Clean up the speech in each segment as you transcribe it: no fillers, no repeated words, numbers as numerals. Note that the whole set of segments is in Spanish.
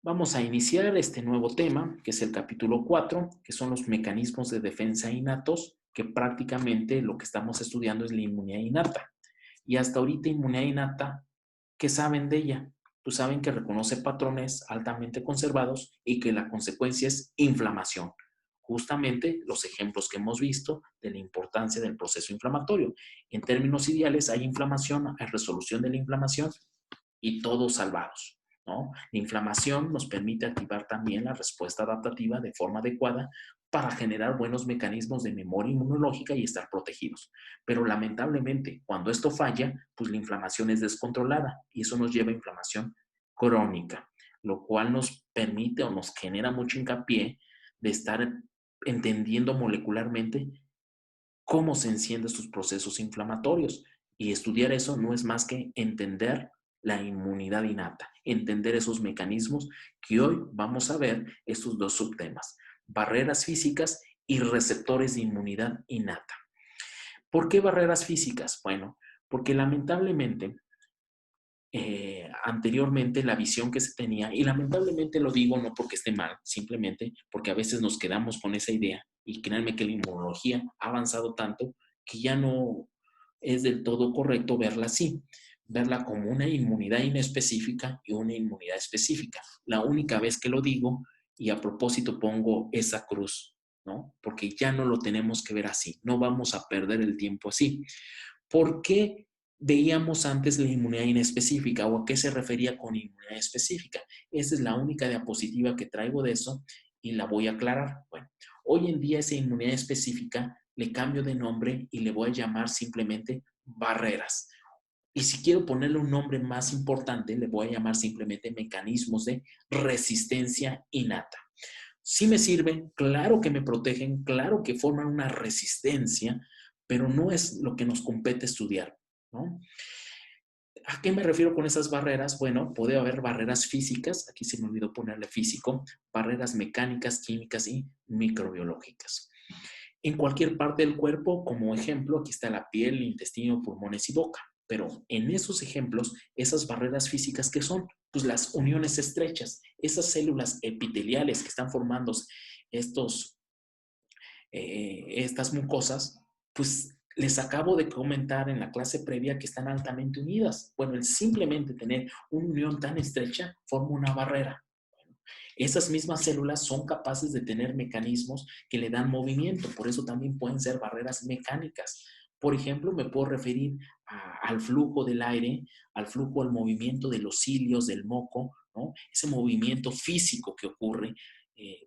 Vamos a iniciar este nuevo tema, que es el capítulo 4, que son los mecanismos de defensa innatos, que prácticamente lo que estamos estudiando es la inmunidad innata. Y hasta ahorita inmunidad innata, ¿qué saben de ella? Pues saben que reconoce patrones altamente conservados y que la consecuencia es inflamación. Justamente los ejemplos que hemos visto de la importancia del proceso inflamatorio. En términos ideales hay inflamación, hay resolución de la inflamación y todos salvados, ¿no? La inflamación nos permite activar también la respuesta adaptativa de forma adecuada para generar buenos mecanismos de memoria inmunológica y estar protegidos. Pero lamentablemente, cuando esto falla, pues la inflamación es descontrolada y eso nos lleva a inflamación crónica, lo cual nos permite o nos genera mucho hincapié de estar entendiendo molecularmente cómo se encienden estos procesos inflamatorios. Y estudiar eso no es más que entender la inmunidad innata, entender esos mecanismos que hoy vamos a ver estos dos subtemas, barreras físicas y receptores de inmunidad innata. ¿Por qué barreras físicas? Bueno, porque lamentablemente anteriormente la visión que se tenía, y lamentablemente lo digo no porque esté mal, simplemente porque a veces nos quedamos con esa idea y créanme que la inmunología ha avanzado tanto que ya no es del todo correcto verla así, verla como una inmunidad inespecífica y una inmunidad específica. La única vez que lo digo y a propósito pongo esa cruz, ¿no? Porque ya no lo tenemos que ver así, no vamos a perder el tiempo así. ¿Por qué veíamos antes la inmunidad inespecífica o a qué se refería con inmunidad específica? Esa es la única diapositiva que traigo de eso y la voy a aclarar. Bueno, hoy en día esa inmunidad específica le cambio de nombre y le voy a llamar simplemente barreras. Y si quiero ponerle un nombre más importante, le voy a llamar simplemente mecanismos de resistencia innata. Sí me sirven, claro que me protegen, claro que forman una resistencia, pero no es lo que nos compete estudiar, ¿no? ¿A qué me refiero con esas barreras? Bueno, puede haber barreras físicas, aquí se me olvidó ponerle físico, barreras mecánicas, químicas y microbiológicas. En cualquier parte del cuerpo, como ejemplo, aquí está la piel, el intestino, pulmones y boca. Pero en esos ejemplos, esas barreras físicas, ¿qué son? Pues las uniones estrechas, esas células epiteliales que están formando estos, estas mucosas, pues les acabo de comentar en la clase previa que están altamente unidas. Bueno, el simplemente tener una unión tan estrecha forma una barrera. Esas mismas células son capaces de tener mecanismos que le dan movimiento, por eso también pueden ser barreras mecánicas. Por ejemplo, me puedo referir al flujo del aire, al flujo, al movimiento de los cilios, del moco, ¿no? Ese movimiento físico que ocurre,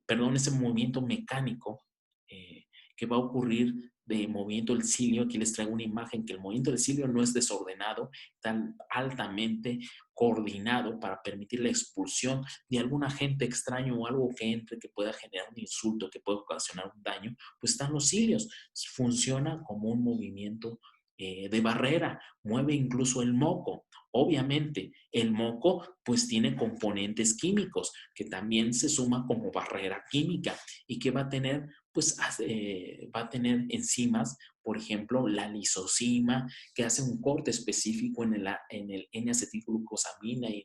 perdón, ese movimiento mecánico que va a ocurrir de movimiento del cilio. Aquí les traigo una imagen que el movimiento del cilio no es desordenado, tan altamente coordinado para permitir la expulsión de algún agente extraño o algo que entre que pueda generar un insulto, que pueda ocasionar un daño, pues están los cilios. Funciona como un movimiento de barrera, mueve incluso el moco. Obviamente, el moco pues tiene componentes químicos que también se suma como barrera química y que va a tener pues va a tener enzimas, por ejemplo, la lisocima, que hace un corte específico en el N-acetilglucosamina y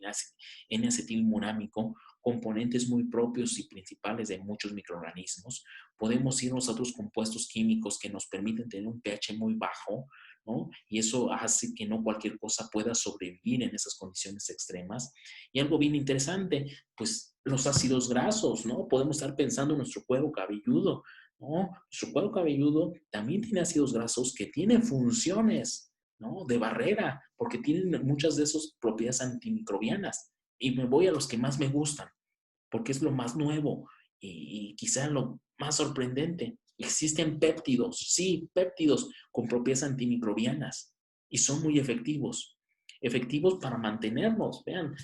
N-acetilmurámico, componentes muy propios y principales de muchos microorganismos. Podemos irnos a otros compuestos químicos que nos permiten tener un pH muy bajo, ¿no? Y eso hace que no cualquier cosa pueda sobrevivir en esas condiciones extremas. Y algo bien interesante, pues los ácidos grasos, ¿no? Podemos estar pensando en nuestro cuero cabelludo, ¿no? Nuestro cuero cabelludo también tiene ácidos grasos que tienen funciones, ¿no? De barrera, porque tienen muchas de esas propiedades antimicrobianas. Y me voy a los que más me gustan, porque es lo más nuevo y quizá lo más sorprendente. Existen péptidos, sí, péptidos con propiedades antimicrobianas y son muy efectivos. Efectivos para mantenernos, vean,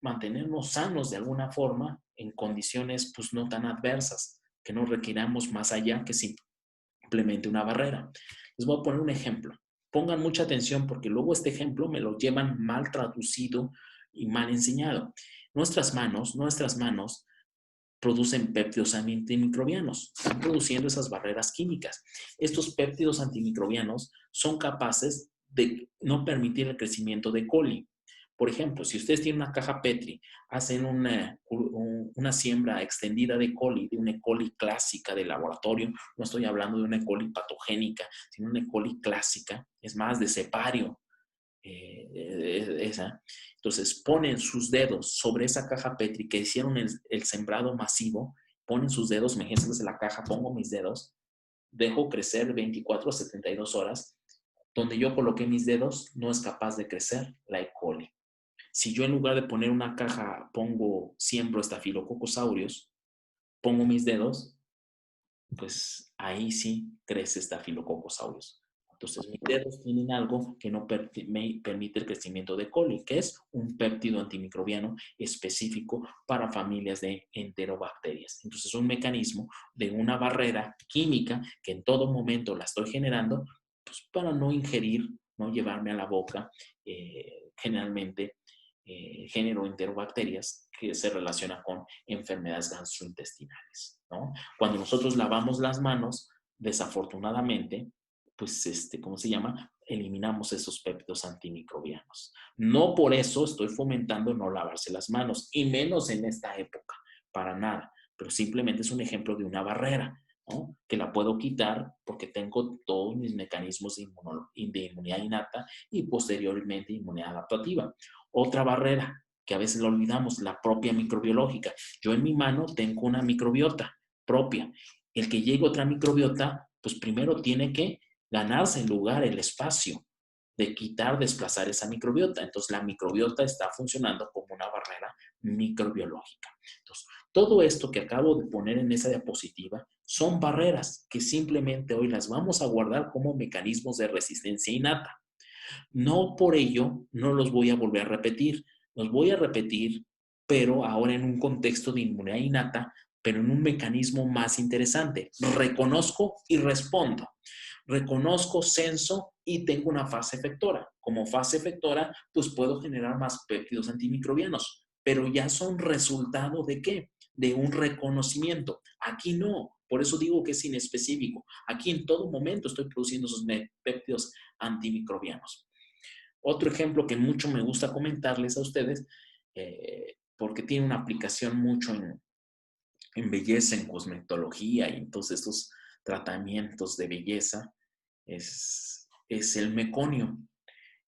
mantenernos sanos de alguna forma en condiciones pues no tan adversas, que no requiramos más allá que simplemente una barrera. Les voy a poner un ejemplo. Pongan mucha atención porque luego este ejemplo me lo llevan mal traducido y mal enseñado. Nuestras manos producen péptidos antimicrobianos, están produciendo esas barreras químicas. Estos péptidos antimicrobianos son capaces de no permitir el crecimiento de coli. Por ejemplo, si ustedes tienen una caja Petri, hacen una siembra extendida de coli, de una E. coli clásica de laboratorio, no estoy hablando de una E. coli patogénica, sino una E. coli clásica, es más, de cepario, esa. Entonces ponen sus dedos sobre esa caja Petri que hicieron el sembrado masivo, ponen sus dedos, me de la caja, pongo mis dedos, dejo crecer 24 a 72 horas, donde yo coloqué mis dedos no es capaz de crecer la E. coli. Si yo en lugar de poner una caja siembro Staphylococcus aureus, pongo mis dedos, pues ahí sí crece Staphylococcus aureus. Entonces, mis dedos tienen algo que no me permite el crecimiento de coli, que es un péptido antimicrobiano específico para familias de enterobacterias. Entonces, es un mecanismo de una barrera química que en todo momento la estoy generando, pues para no ingerir, no llevarme a la boca, generalmente género enterobacterias que se relaciona con enfermedades gastrointestinales, ¿no? Cuando nosotros lavamos las manos, desafortunadamente, pues, ¿cómo se llama? Eliminamos esos péptidos antimicrobianos. No por eso estoy fomentando no lavarse las manos, y menos en esta época, para nada, pero simplemente es un ejemplo de una barrera, ¿no? Que la puedo quitar porque tengo todos mis mecanismos de inmunidad innata y posteriormente inmunidad adaptativa. Otra barrera que a veces la olvidamos, la propia microbiológica. Yo en mi mano tengo una microbiota propia. El que llegue otra microbiota, pues primero tiene que ganarse el lugar, el espacio de quitar, desplazar esa microbiota. Entonces, la microbiota está funcionando como una barrera microbiológica. Entonces, todo esto que acabo de poner en esa diapositiva son barreras que simplemente hoy las vamos a guardar como mecanismos de resistencia innata. No por ello no los voy a volver a repetir. Los voy a repetir, pero ahora en un contexto de inmunidad innata, pero en un mecanismo más interesante. Reconozco y respondo. Reconozco, censo y tengo una fase efectora. Como fase efectora, pues puedo generar más péptidos antimicrobianos, pero ya son resultado ¿de qué? De un reconocimiento. Aquí no. Por eso digo que es inespecífico. Aquí en todo momento estoy produciendo esos péptidos antimicrobianos. Otro ejemplo que mucho me gusta comentarles a ustedes, porque tiene una aplicación mucho en belleza, en cosmetología y en todos estos tratamientos de belleza, es el meconio.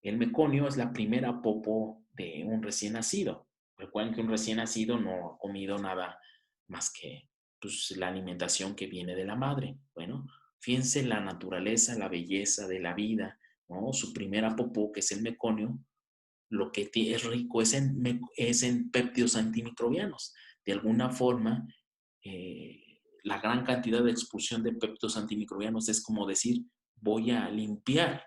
El meconio es la primera popo de un recién nacido. Recuerden que un recién nacido no ha comido nada más que pues, la alimentación que viene de la madre. Bueno, fíjense la naturaleza, la belleza de la vida, ¿no? Su primera popó, que es el meconio, lo que es rico es en péptidos antimicrobianos. De alguna forma, la gran cantidad de expulsión de péptidos antimicrobianos es como decir, voy a limpiar,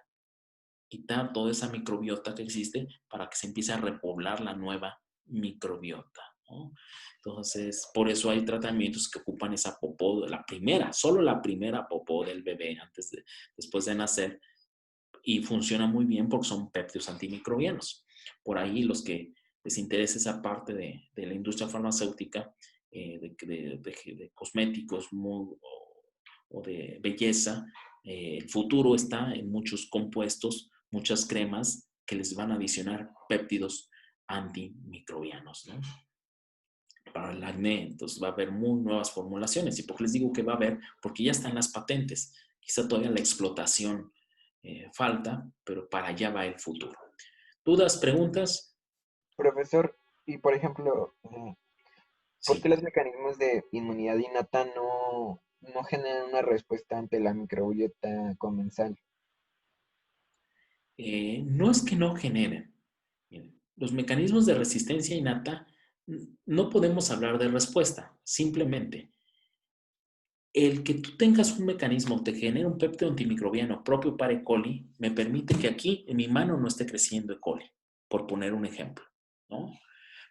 quitar toda esa microbiota que existe para que se empiece a repoblar la nueva microbiota, ¿no? Entonces, por eso hay tratamientos que ocupan esa popó, la primera, solo la primera popó del bebé después de nacer, y funciona muy bien porque son péptidos antimicrobianos. Por ahí los que les interesa esa parte de la industria farmacéutica, de cosméticos o de belleza, el futuro está en muchos compuestos, muchas cremas que les van a adicionar péptidos antimicrobianos, ¿no? Para el acné, entonces va a haber muy nuevas formulaciones. ¿Y por qué les digo que va a haber? Porque ya están las patentes. Quizá todavía la explotación falta, pero para allá va el futuro. ¿Dudas, preguntas? Profesor, y por ejemplo, ¿por qué Sí. los mecanismos de inmunidad innata no generan una respuesta ante la microbiota comensal? No es que no generen. Miren, los mecanismos de resistencia innata no podemos hablar de respuesta. Simplemente, el que tú tengas un mecanismo que genere un péptido antimicrobiano propio para E. coli me permite que aquí en mi mano no esté creciendo E. coli, por poner un ejemplo, ¿no?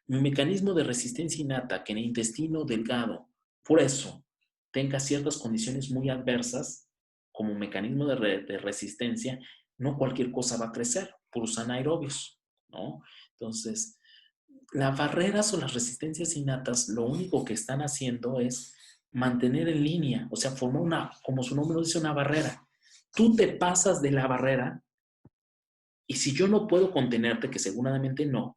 Mi mecanismo de resistencia innata que en el intestino delgado, por eso, tenga ciertas condiciones muy adversas como mecanismo de resistencia, no cualquier cosa va a crecer, puros anaerobios, ¿no? Entonces, las barreras o las resistencias innatas lo único que están haciendo es mantener en línea, o sea, formar como su nombre lo dice, una barrera. Tú te pasas de la barrera Y si yo no puedo contenerte, que seguramente no,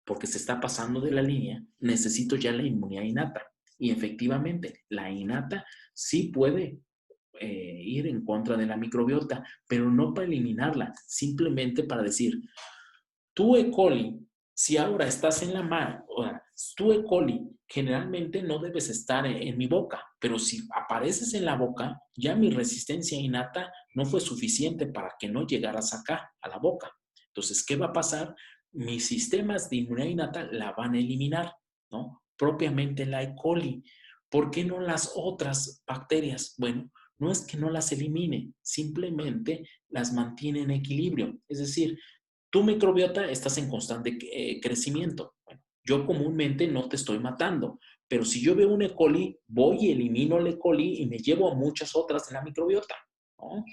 porque se está pasando de la línea, necesito ya la inmunidad innata. Y efectivamente, la innata sí puede ir en contra de la microbiota, pero no para eliminarla, simplemente para decir, tú E. coli, si ahora estás en la mar, tú E. coli generalmente no debes estar en mi boca, pero si apareces en la boca, ya mi resistencia innata no fue suficiente para que no llegaras acá, a la boca. Entonces, ¿qué va a pasar? Mis sistemas de inmunidad innata la van a eliminar, ¿no? Propiamente la E. coli. ¿Por qué no las otras bacterias? Bueno, no es que no las elimine, simplemente las mantiene en equilibrio. Es decir, tu microbiota estás en constante crecimiento. Bueno, yo comúnmente no te estoy matando, pero si yo veo un E. coli, voy y elimino el E. coli y me llevo a muchas otras de la microbiota, ¿no?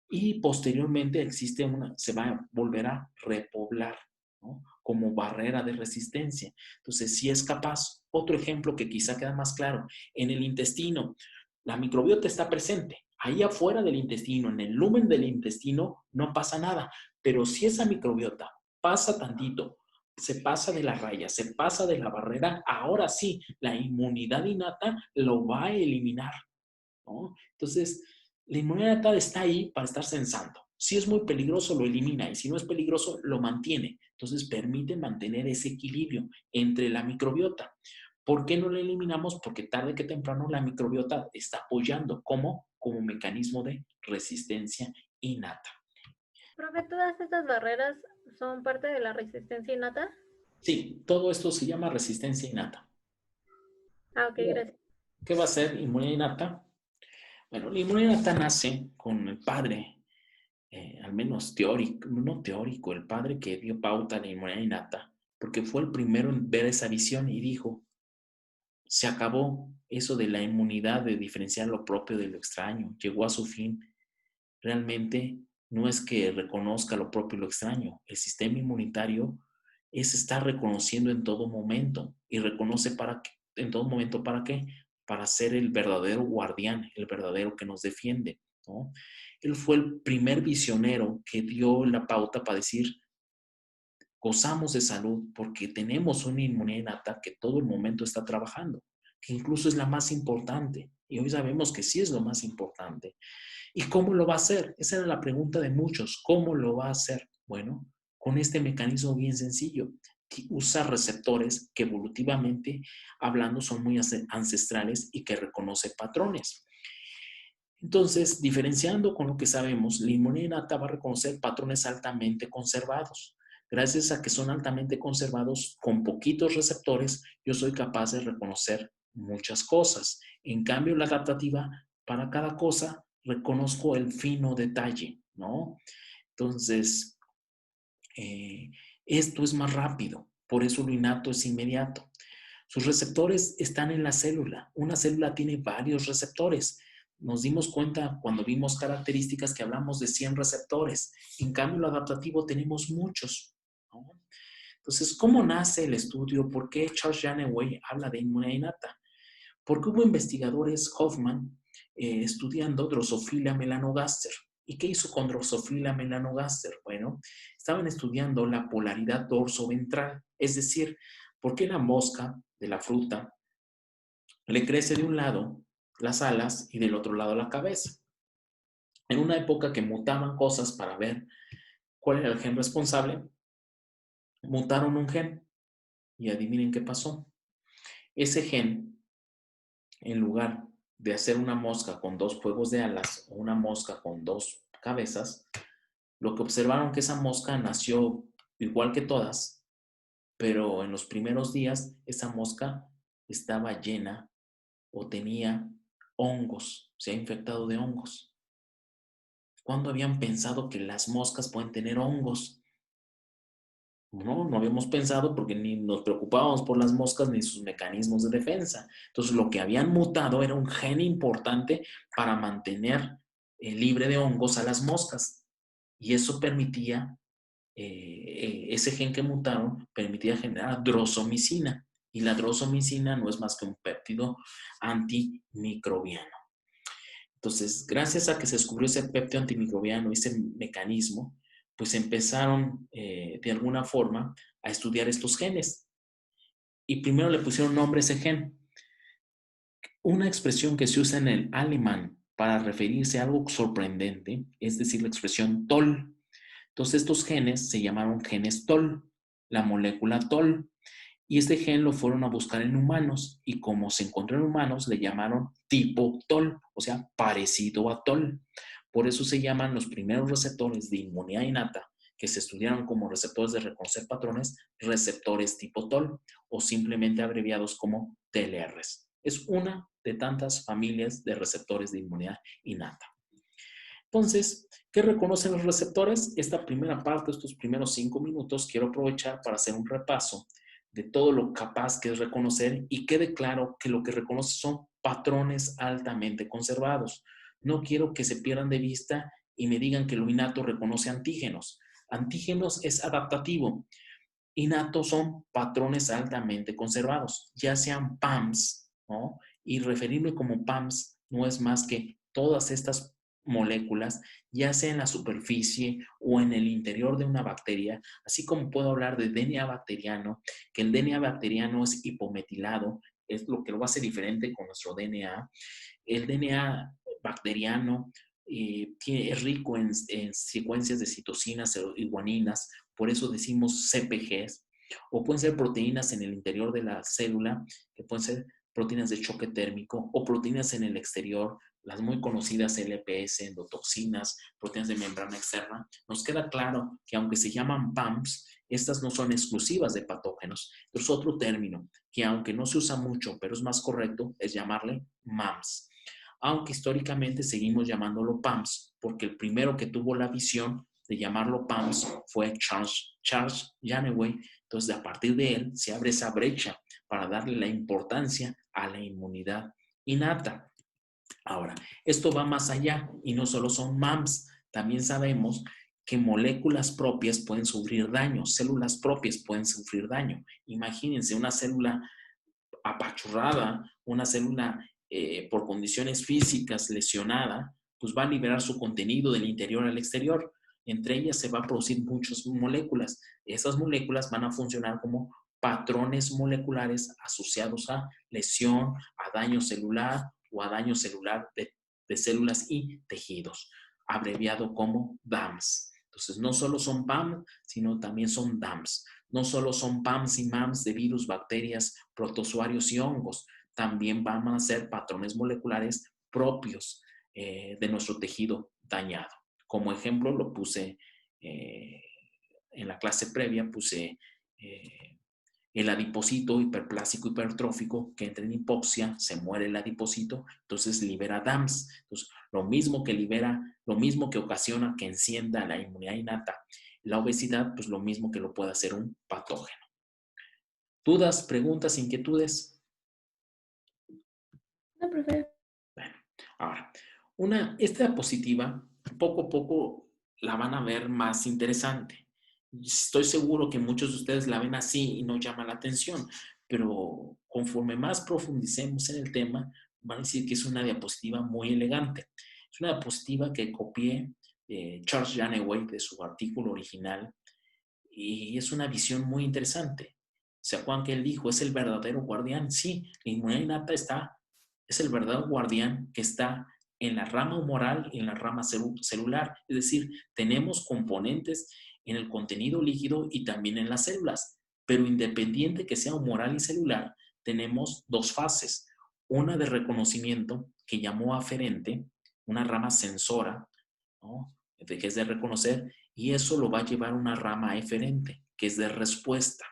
Y posteriormente se va a volver a repoblar, ¿no? Como barrera de resistencia. Entonces, si es capaz, otro ejemplo que quizá queda más claro, en el intestino, la microbiota está presente. Ahí afuera del intestino, en el lumen del intestino, no pasa nada. Pero si esa microbiota pasa tantito, se pasa de la raya, se pasa de la barrera, ahora sí, la inmunidad innata lo va a eliminar, ¿no? Entonces, la inmunidad innata está ahí para estar censando. Si es muy peligroso, lo elimina, y si no es peligroso, lo mantiene. Entonces, permite mantener ese equilibrio entre la microbiota. ¿Por qué no la eliminamos? Porque tarde que temprano la microbiota está apoyando como mecanismo de resistencia innata. Profe, ¿todas estas barreras son parte de la resistencia innata? Sí, todo esto se llama resistencia innata. Ah, ok, gracias. ¿Qué va a ser inmunidad innata? Bueno, la inmunidad innata nace con el padre, al menos teórico, no teórico, el padre que dio pauta a la inmunidad innata, porque fue el primero en ver esa visión y dijo, se acabó eso de la inmunidad, de diferenciar lo propio de lo extraño, llegó a su fin. Realmente no es que reconozca lo propio y lo extraño, el sistema inmunitario es estar reconociendo en todo momento y reconoce en todo momento para qué, para ser el verdadero guardián, el verdadero que nos defiende, ¿no? Él fue el primer visionero que dio la pauta para decir, gozamos de salud porque tenemos una inmunidad innata que todo el momento está trabajando, que incluso es la más importante. Y hoy sabemos que sí es lo más importante. ¿Y cómo lo va a hacer? Esa era la pregunta de muchos. ¿Cómo lo va a hacer? Bueno, con este mecanismo bien sencillo, que usa receptores que evolutivamente hablando son muy ancestrales y que reconoce patrones. Entonces, diferenciando con lo que sabemos, la inmunidad innata va a reconocer patrones altamente conservados. Gracias a que son altamente conservados con poquitos receptores, yo soy capaz de reconocer muchas cosas. En cambio, la adaptativa, para cada cosa, reconozco el fino detalle, ¿no? Entonces, esto es más rápido, por eso lo innato es inmediato. Sus receptores están en la célula. Una célula tiene varios receptores. Nos dimos cuenta cuando vimos características que hablamos de 100 receptores. En cambio, lo adaptativo tenemos muchos, ¿no? Entonces, ¿cómo nace el estudio? ¿Por qué Charles Janeway habla de inmunidad innata? Porque hubo investigadores, Hoffman, estudiando Drosophila melanogaster. ¿Y qué hizo con Drosophila melanogaster? Bueno, estaban estudiando la polaridad dorso-ventral, es decir, por qué la mosca de la fruta le crece de un lado las alas y del otro lado la cabeza. En una época que mutaban cosas para ver cuál era el gen responsable, mutaron un gen y adivinen qué pasó. Ese gen, en lugar de hacer una mosca con dos juegos de alas o una mosca con dos cabezas, lo que observaron que esa mosca nació igual que todas, pero en los primeros días esa mosca estaba llena o tenía hongos, se ha infectado de hongos. ¿Cuándo habían pensado que las moscas pueden tener hongos? No habíamos pensado porque ni nos preocupábamos por las moscas ni sus mecanismos de defensa. Entonces, lo que habían mutado era un gen importante para mantener libre de hongos a las moscas. Y eso permitía, ese gen que mutaron, permitía generar drosomicina. Y la drosomicina no es más que un péptido antimicrobiano. Entonces, gracias a que se descubrió ese péptido antimicrobiano, ese mecanismo, pues empezaron de alguna forma a estudiar estos genes. Y primero le pusieron nombre a ese gen. Una expresión que se usa en el alemán para referirse a algo sorprendente, es decir, la expresión Toll. Entonces estos genes se llamaron genes Toll, la molécula Toll. Y este gen lo fueron a buscar en humanos y como se encontró en humanos le llamaron tipo Toll, o sea, parecido a Toll. Por eso se llaman los primeros receptores de inmunidad innata que se estudiaron como receptores de reconocer patrones, receptores tipo Toll o simplemente abreviados como TLRs. Es una de tantas familias de receptores de inmunidad innata. Entonces, ¿qué reconocen los receptores? Esta primera parte, estos primeros 5 minutos, quiero aprovechar para hacer un repaso de todo lo capaz que es reconocer y quede claro que lo que reconoce son patrones altamente conservados. No quiero que se pierdan de vista y me digan que lo innato reconoce antígenos. Antígenos es adaptativo. Innato son patrones altamente conservados, ya sean PAMs, ¿no? Y referirme como PAMs no es más que todas estas moléculas, ya sea en la superficie o en el interior de una bacteria, así como puedo hablar de DNA bacteriano, que el DNA bacteriano es hipometilado, es lo que lo hace diferente con nuestro DNA. El DNA bacteriano es rico en secuencias de citosinas y guaninas, por eso decimos CPGs, o pueden ser proteínas en el interior de la célula, que pueden ser proteínas de choque térmico, o proteínas en el exterior, las muy conocidas LPS, endotoxinas, proteínas de membrana externa. Nos queda claro que aunque se llaman PAMs, estas no son exclusivas de patógenos. Entonces, otro término que aunque no se usa mucho, pero es más correcto, es llamarle MAMs. Aunque históricamente seguimos llamándolo PAMs, porque el primero que tuvo la visión de llamarlo PAMs fue Charles Janeway. Entonces, a partir de él se abre esa brecha para darle la importancia a la inmunidad innata. Ahora, esto va más allá y no solo son MAMs, también sabemos que moléculas propias pueden sufrir daño, células propias pueden sufrir daño. Imagínense una célula apachurrada, una célula por condiciones físicas lesionada, pues va a liberar su contenido del interior al exterior. Entre ellas se va a producir muchas moléculas. Esas moléculas van a funcionar como patrones moleculares asociados a lesión, a daño celular o a daño celular de células y tejidos, abreviado como DAMS. Entonces, no solo son PAM, sino también son DAMS. No solo son PAMs y MAMs de virus, bacterias, protozoarios y hongos, también van a ser patrones moleculares propios de nuestro tejido dañado. Como ejemplo, lo puse en la clase previa, puse el adipocito hiperplásico hipertrófico que entra en hipoxia, se muere el adipocito, entonces libera DAMS. Entonces, lo mismo que ocasiona que encienda la inmunidad innata la obesidad, pues lo mismo que lo puede hacer un patógeno. ¿Dudas, preguntas, inquietudes? No, profe. Bueno, ahora, esta diapositiva, poco a poco la van a ver más interesante. Estoy seguro que muchos de ustedes la ven así y no llama la atención, pero conforme más profundicemos en el tema, van a decir que es una diapositiva muy elegante. Es una diapositiva que copié Charles Janeway de su artículo original y es una visión muy interesante. ¿Se acuerdan que él dijo, es el verdadero guardián? Sí, la inmunidad innata es el verdadero guardián que está en la rama humoral y en la rama celular. Es decir, tenemos componentes en el contenido líquido y también en las células. Pero independiente que sea humoral y celular, tenemos dos fases. Una de reconocimiento que llamó aferente, una rama sensora, ¿no? Que es de reconocer, y eso lo va a llevar a una rama eferente, que es de respuesta,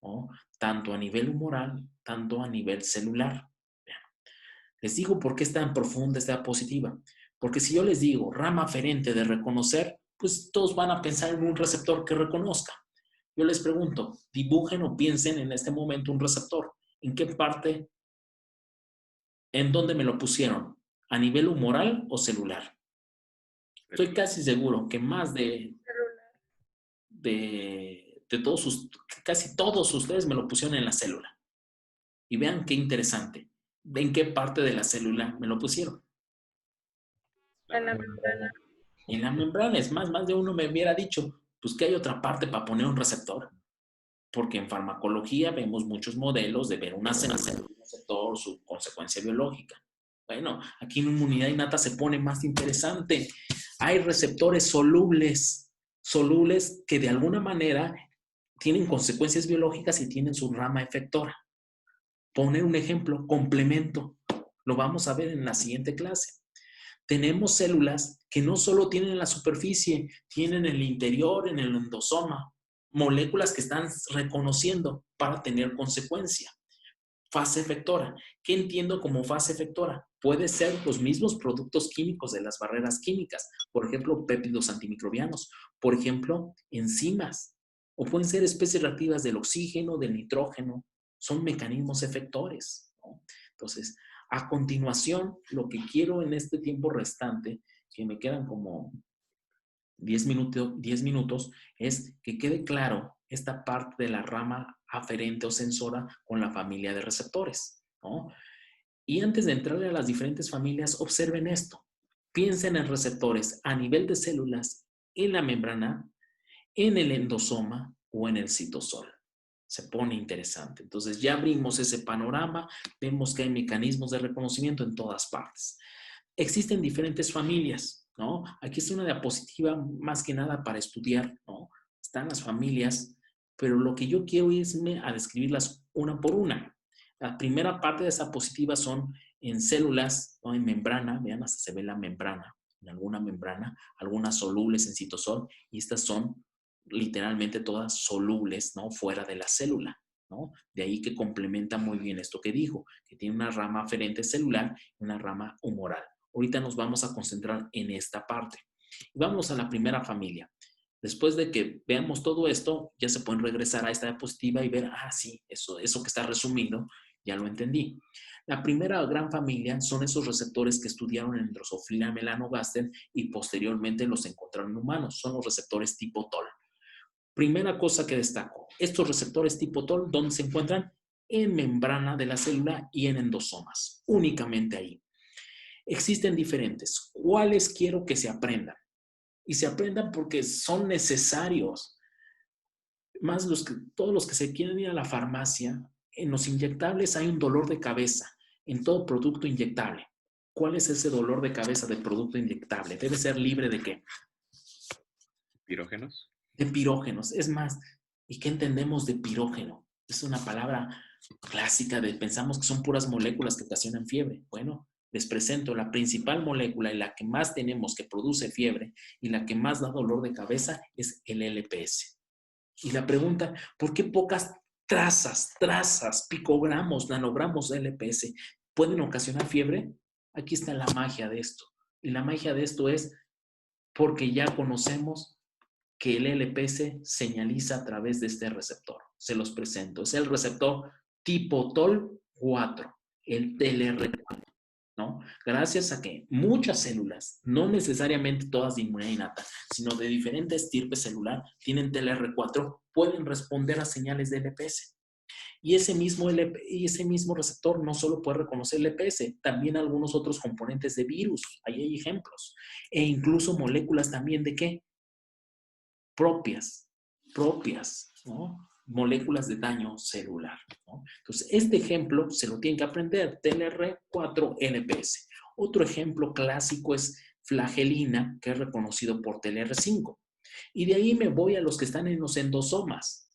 ¿no? Tanto a nivel humoral, tanto a nivel celular. Les digo por qué es tan profunda esta diapositiva. Porque si yo les digo rama aferente de reconocer, pues todos van a pensar en un receptor que reconozca. Yo les pregunto, dibujen o piensen en este momento un receptor. ¿En qué parte? ¿En dónde me lo pusieron? ¿A nivel humoral o celular? Estoy casi seguro que más de todos, casi todos ustedes me lo pusieron en la célula. Y vean qué interesante. ¿En qué parte de la célula me lo pusieron? En la membrana. En la membrana. Es más de uno me hubiera dicho, Pues que hay otra parte para poner un receptor. Porque en farmacología vemos muchos modelos de ver una célula, un receptor, su consecuencia biológica. Bueno, aquí en inmunidad innata se pone más interesante. Hay receptores solubles que de alguna manera tienen consecuencias biológicas y tienen su rama efectora. Poner un ejemplo, complemento. Lo vamos a ver en la siguiente clase. Tenemos células que no solo tienen en la superficie, tienen en el interior, en el endosoma, moléculas que están reconociendo para tener consecuencia. Fase efectora. ¿Qué entiendo como fase efectora? Puede ser los mismos productos químicos de las barreras químicas, por ejemplo, péptidos antimicrobianos, por ejemplo, enzimas, o pueden ser especies reactivas del oxígeno, del nitrógeno. Son mecanismos efectores, ¿no? Entonces, a continuación, lo que quiero en este tiempo restante, que me quedan como 10 minutos, es que quede claro esta parte de la rama aferente o sensora con la familia de receptores, ¿no? Y antes de entrarle a las diferentes familias, observen esto. Piensen en receptores a nivel de células en la membrana, en el endosoma o en el citosol. Se pone interesante. Entonces ya abrimos ese panorama, vemos que hay mecanismos de reconocimiento en todas partes. Existen diferentes familias, ¿no? Aquí es una diapositiva más que nada para estudiar, ¿no? Están las familias, pero lo que yo quiero es a describirlas una por una. La primera parte de esa diapositiva son en células, ¿no? En membrana, vean, hasta se ve la membrana, en alguna membrana, algunas solubles en citosol, y estas son literalmente todas solubles, ¿no? Fuera de la célula, ¿no? De ahí que complementa muy bien esto que dijo, que tiene una rama aferente celular y una rama humoral. Ahorita nos vamos a concentrar en esta parte. Y vamos a la primera familia. Después de que veamos todo esto, ya se pueden regresar a esta diapositiva y ver, sí, eso que está resumido, ya lo entendí. La primera gran familia son esos receptores que estudiaron en Drosophila melanogaster y posteriormente los encontraron en humanos. Son los receptores tipo TOL. Primera cosa que destaco, estos receptores tipo TOL, ¿dónde se encuentran? En membrana de la célula y en endosomas, únicamente ahí. Existen diferentes. ¿Cuáles quiero que se aprendan? Y se aprendan porque son necesarios. Más todos los que se quieren ir a la farmacia, en los inyectables hay un dolor de cabeza, en todo producto inyectable. ¿Cuál es ese dolor de cabeza del producto inyectable? Debe ser libre de ¿qué? ¿Pirógenos? De pirógenos. Es más, ¿y qué entendemos de pirógeno? Es una palabra clásica pensamos que son puras moléculas que ocasionan fiebre. Bueno, les presento la principal molécula y la que más tenemos que produce fiebre y la que más da dolor de cabeza es el LPS. Y la pregunta, ¿por qué pocas trazas, picogramos, nanogramos de LPS pueden ocasionar fiebre? Aquí está la magia de esto. Y la magia de esto es porque ya conocemos que el LPS señaliza a través de este receptor. Se los presento. Es el receptor tipo TOL4, el TLR4, ¿no? Gracias a que muchas células, no necesariamente todas de inmunidad innata, sino de diferentes estirpe celular, tienen TLR4, pueden responder a señales de LPS. Y ese mismo receptor no solo puede reconocer el LPS, también algunos otros componentes de virus. Ahí hay ejemplos. E incluso moléculas también de ¿qué? Propias, ¿no? Moléculas de daño celular, ¿no? Entonces, este ejemplo se lo tienen que aprender, TLR4-LPS. Otro ejemplo clásico es flagelina, que es reconocido por TLR5. Y de ahí me voy a los que están en los endosomas.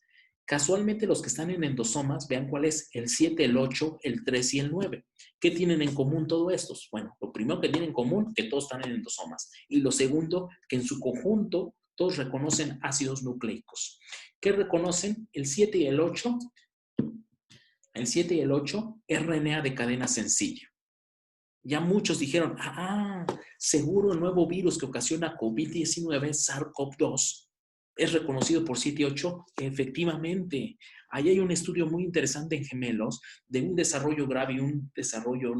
Casualmente los que están en endosomas, vean cuál es el 7, el 8, el 3 y el 9. ¿Qué tienen en común todos estos? Bueno, lo primero que tienen en común, que todos están en endosomas. Y lo segundo, que en su conjunto todos reconocen ácidos nucleicos. ¿Qué reconocen? El 7 y el 8. El 7 y el 8, RNA de cadena sencilla. Ya muchos dijeron, seguro el nuevo virus que ocasiona COVID-19, SARS-CoV-2, es reconocido por 7 y 8. Efectivamente, ahí hay un estudio muy interesante en gemelos de un desarrollo grave y un desarrollo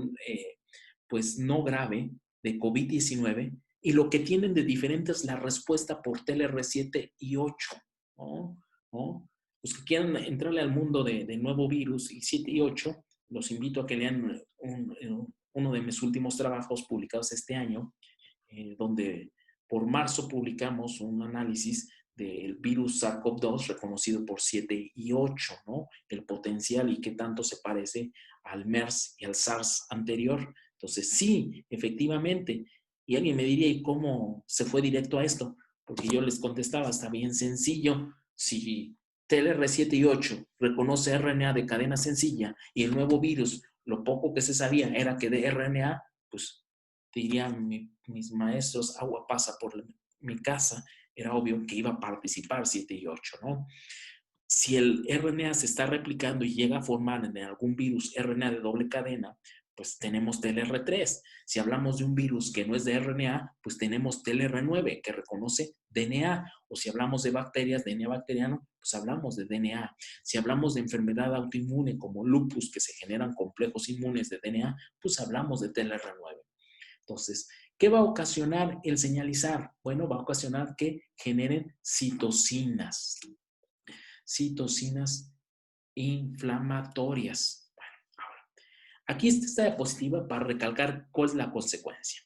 pues no grave de COVID-19, y lo que tienen de diferente es la respuesta por TLR7 y 8, ¿no? ¿No? Los que quieran entrarle al mundo de nuevo virus y 7 y 8, los invito a que lean uno de mis últimos trabajos publicados este año, donde por marzo publicamos un análisis del virus SARS-CoV-2 reconocido por 7 y 8, ¿no? El potencial y qué tanto se parece al MERS y al SARS anterior. Entonces, sí, efectivamente. Y alguien me diría, ¿y cómo se fue directo a esto? Porque yo les contestaba, está bien sencillo. Si TLR7 y 8 reconoce RNA de cadena sencilla y el nuevo virus, lo poco que se sabía era que de RNA, pues dirían mis maestros, agua pasa por mi casa, era obvio que iba a participar 7 y 8, ¿no? Si el RNA se está replicando y llega a formar en algún virus RNA de doble cadena, pues tenemos TLR3. Si hablamos de un virus que no es de RNA, pues tenemos TLR9 que reconoce DNA. O si hablamos de bacterias, DNA bacteriano, pues hablamos de DNA. Si hablamos de enfermedad autoinmune como lupus, que se generan complejos inmunes de DNA, pues hablamos de TLR9. Entonces, ¿qué va a ocasionar el señalizar? Bueno, va a ocasionar que generen citocinas. Citocinas inflamatorias. Bueno, ahora, aquí está esta diapositiva para recalcar cuál es la consecuencia.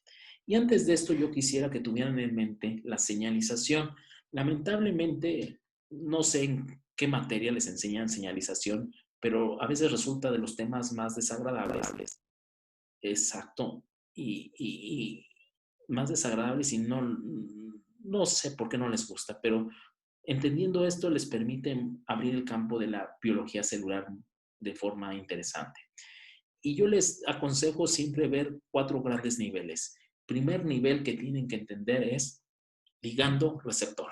Y antes de esto, yo quisiera que tuvieran en mente la señalización. Lamentablemente, no sé en qué materia les enseñan señalización, pero a veces resulta de los temas más desagradables. Exacto. Y más desagradables y no sé por qué no les gusta, pero entendiendo esto les permite abrir el campo de la biología celular de forma interesante. Y yo les aconsejo siempre ver 4 grandes niveles. Primer nivel que tienen que entender es ligando receptor.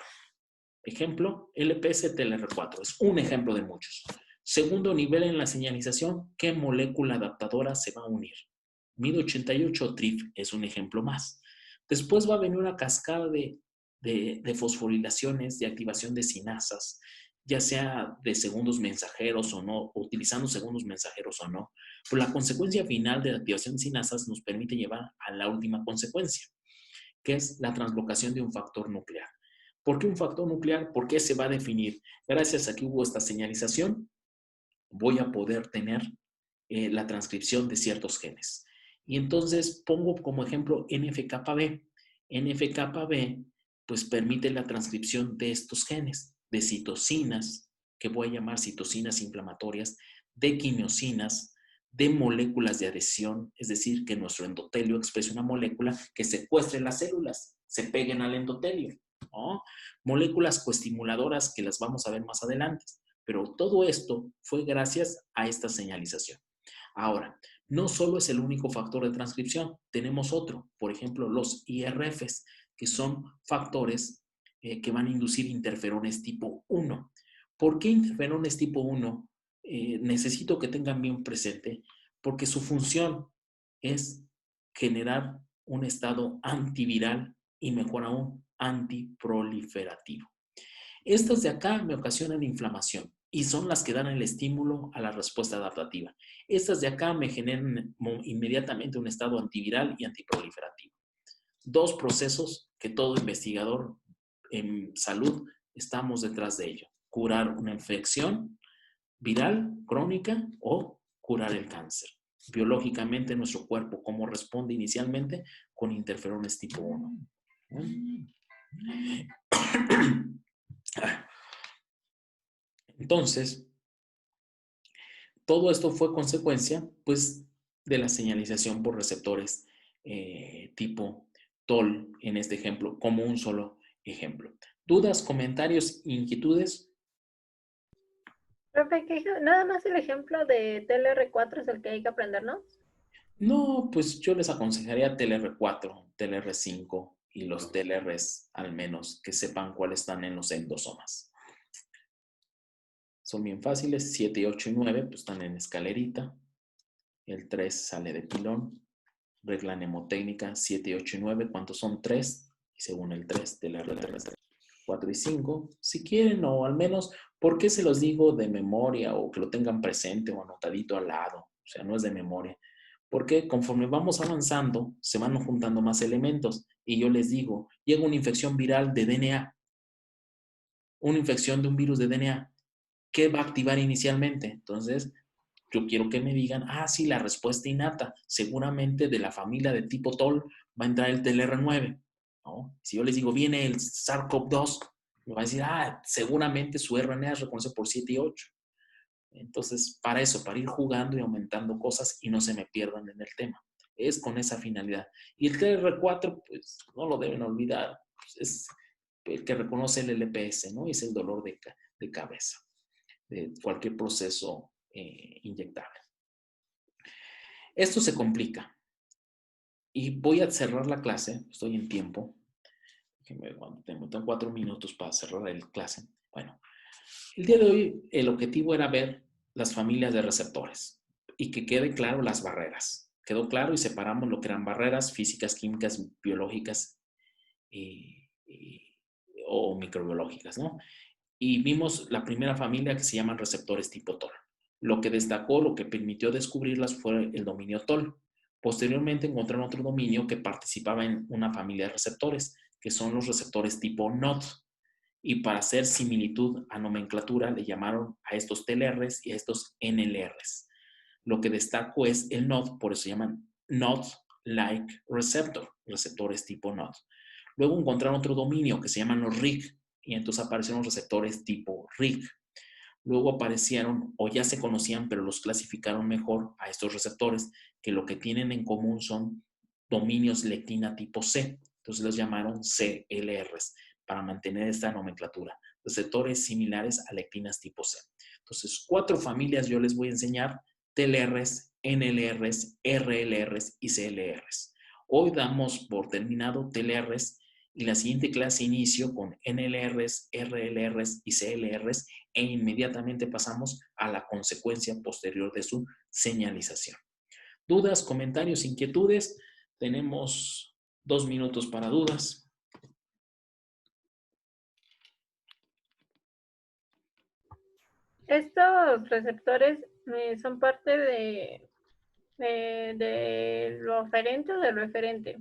Ejemplo, LPS-TLR4 es un ejemplo de muchos. Segundo nivel en la señalización, ¿qué molécula adaptadora se va a unir? MID88 TRIF es un ejemplo más. Después va a venir una cascada de fosforilaciones, de activación de sinasas, ya sea de segundos mensajeros o no, utilizando segundos mensajeros o no. Pero la consecuencia final de la activación de sinasas nos permite llevar a la última consecuencia, que es la translocación de un factor nuclear. ¿Por qué un factor nuclear? ¿Por qué se va a definir? Gracias a que hubo esta señalización, voy a poder tener la transcripción de ciertos genes. Y entonces pongo como ejemplo NF-κB. NF-κB pues permite la transcripción de estos genes, de citocinas, que voy a llamar citocinas inflamatorias, de quimiosinas, de moléculas de adhesión, es decir, que nuestro endotelio exprese una molécula que secuestre las células, se peguen al endotelio, ¿no? Moléculas coestimuladoras que las vamos a ver más adelante. Pero todo esto fue gracias a esta señalización. Ahora, no solo es el único factor de transcripción, tenemos otro, por ejemplo, los IRFs, que son factores que van a inducir interferones tipo 1. ¿Por qué interferones tipo 1? Necesito que tengan bien presente, porque su función es generar un estado antiviral y mejor aún, antiproliferativo. Estas de acá me ocasionan inflamación y son las que dan el estímulo a la respuesta adaptativa. Estas de acá me generan inmediatamente un estado antiviral y antiproliferativo. 2 procesos que todo investigador en salud estamos detrás de ello. Curar una infección viral crónica o curar el cáncer. Biológicamente nuestro cuerpo, ¿cómo responde inicialmente? Con interferones tipo 1. Entonces, todo esto fue consecuencia, pues, de la señalización por receptores tipo TOL, en este ejemplo, como un solo ejemplo. ¿Dudas, comentarios, inquietudes? Profe, nada más el ejemplo de TLR4 es el que hay que aprender, ¿no? No, pues yo les aconsejaría TLR4, TLR5 y los TLRs, al menos, que sepan cuáles están en los endosomas. Son bien fáciles, 7, 8 y 9 pues están en escalerita. El 3 sale de pilón. Regla mnemotécnica 7, 8 y 9, ¿cuántos son 3? Y según el 3, TLR3, 4 y 5. Si quieren, o al menos, ¿por qué se los digo de memoria o que lo tengan presente o anotadito al lado? O sea, no es de memoria. Porque conforme vamos avanzando, se van juntando más elementos. Y yo les digo, llega una infección viral de DNA, una infección de un virus de DNA. ¿Qué va a activar inicialmente? Entonces, yo quiero que me digan, sí, la respuesta innata, seguramente de la familia de tipo TOL va a entrar el TLR9, ¿no? Si yo les digo, viene el SARS-CoV-2, Me va a decir, seguramente su RNA es reconocido por 7 y 8. Entonces, para eso, para ir jugando y aumentando cosas y no se me pierdan en el tema. Es con esa finalidad. Y el TR4, pues no lo deben olvidar, pues, es el que reconoce el LPS, ¿no? Y es el dolor de cabeza, de cualquier proceso inyectable. Esto se complica. Y voy a cerrar la clase, estoy en tiempo. Tengo 4 minutos para cerrar la clase. Bueno, el día de hoy el objetivo era ver las familias de receptores y que quede claro las barreras. Quedó claro y separamos lo que eran barreras físicas, químicas, biológicas o microbiológicas, ¿no? Y vimos la primera familia que se llaman receptores tipo TOL. Lo que destacó, lo que permitió descubrirlas fue el dominio TOL. Posteriormente encontraron otro dominio que participaba en una familia de receptores, que son los receptores tipo NOD. Y para hacer similitud a nomenclatura, le llamaron a estos TLRs y a estos NLRs. Lo que destaco es el NOD, por eso se llaman NOD-like receptor, receptores tipo NOD. Luego encontraron otro dominio que se llaman los RIG, y entonces aparecieron los receptores tipo RIG. Luego aparecieron, o ya se conocían, pero los clasificaron mejor a estos receptores, que lo que tienen en común son dominios lectina tipo C. Entonces los llamaron CLRs para mantener esta nomenclatura. Receptores similares a lectinas tipo C. Entonces, 4 familias yo les voy a enseñar: TLRs, NLRs, RLRs y CLRs. Hoy damos por terminado TLRs y la siguiente clase inicio con NLRs, RLRs y CLRs e inmediatamente pasamos a la consecuencia posterior de su señalización. ¿Dudas, comentarios, inquietudes? Tenemos 2 minutos para dudas. Estos receptores son parte de lo aferente o de lo eferente.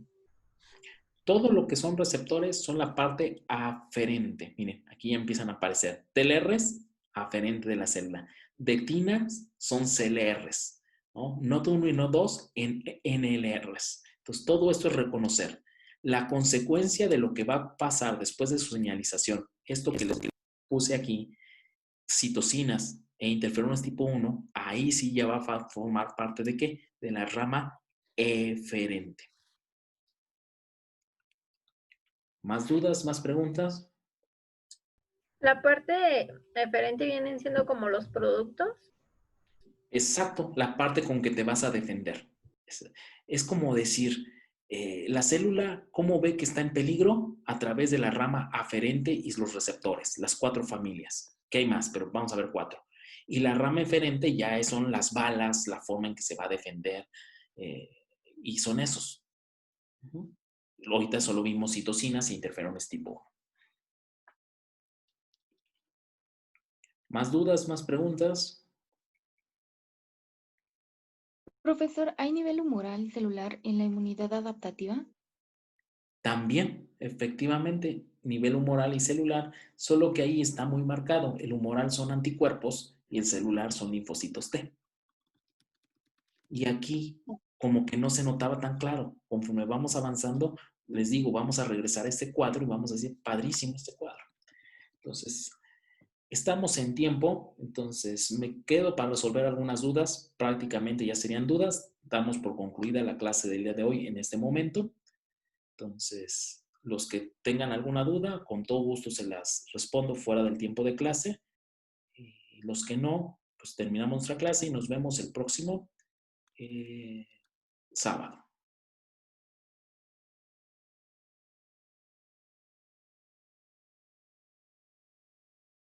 Todo lo que son receptores son la parte aferente. Miren, aquí ya empiezan a aparecer TLRs, aferente de la célula. Dectinas son CLRs, ¿no? NOD 1 y NOD 2 en NLRs. Entonces, todo esto es reconocer la consecuencia de lo que va a pasar después de su señalización. Esto que les puse aquí, citocinas e interferones tipo 1, ahí sí ya va a formar parte de ¿qué? De la rama eferente. ¿Más dudas? ¿Más preguntas? La parte eferente vienen siendo como los productos. Exacto, la parte con que te vas a defender. Es como decir, la célula, ¿cómo ve que está en peligro? A través de la rama aferente y los receptores, las 4 familias. ¿Qué hay más? Pero vamos a ver 4. Y la rama eferente ya son las balas, la forma en que se va a defender, y son esos. Ahorita solo vimos citocinas e interferones tipo 1. ¿Más dudas? ¿Más preguntas? Profesor, ¿hay nivel humoral celular en la inmunidad adaptativa? También, efectivamente, nivel humoral y celular, solo que ahí está muy marcado. El humoral son anticuerpos y el celular son linfocitos T. Y aquí como que no se notaba tan claro. Conforme vamos avanzando, les digo, vamos a regresar a este cuadro y vamos a decir, padrísimo este cuadro. Entonces, estamos en tiempo, entonces me quedo para resolver algunas dudas. Prácticamente ya serían dudas. Damos por concluida la clase del día de hoy en este momento. Entonces, los que tengan alguna duda, con todo gusto se las respondo fuera del tiempo de clase. Y los que no, pues terminamos nuestra clase y nos vemos el próximo sábado.